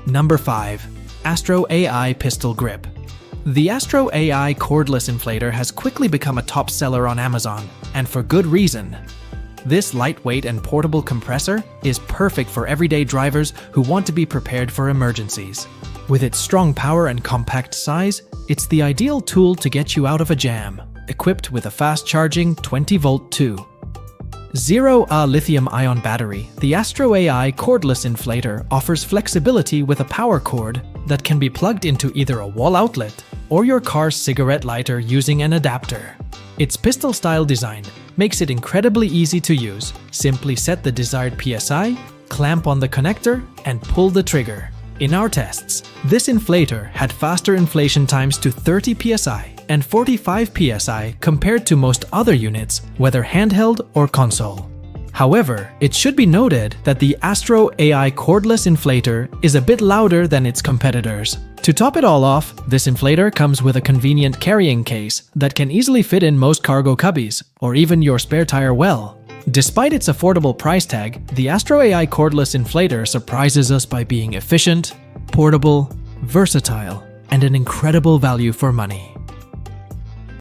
Number 5. AstroAI Pistol Grip. The AstroAI cordless inflator has quickly become a top seller on Amazon, and for good reason. This lightweight and portable compressor is perfect for everyday drivers who want to be prepared for emergencies. With its strong power and compact size, it's the ideal tool to get you out of a jam, equipped with a fast-charging 20-volt 2.0 lithium-ion battery. The AstroAI cordless inflator offers flexibility with a power cord that can be plugged into either a wall outlet or your car's cigarette lighter using an adapter. Its pistol-style design makes it incredibly easy to use. Simply set the desired PSI, clamp on the connector, and pull the trigger. In our tests, this inflator had faster inflation times to 30 psi and 45 psi compared to most other units, whether handheld or console. However, it should be noted that the AstroAI cordless inflator is a bit louder than its competitors. To top it all off, this inflator comes with a convenient carrying case that can easily fit in most cargo cubbies, or even your spare tire well. Despite its affordable price tag, the AstroAI cordless inflator surprises us by being efficient, portable, versatile, and an incredible value for money.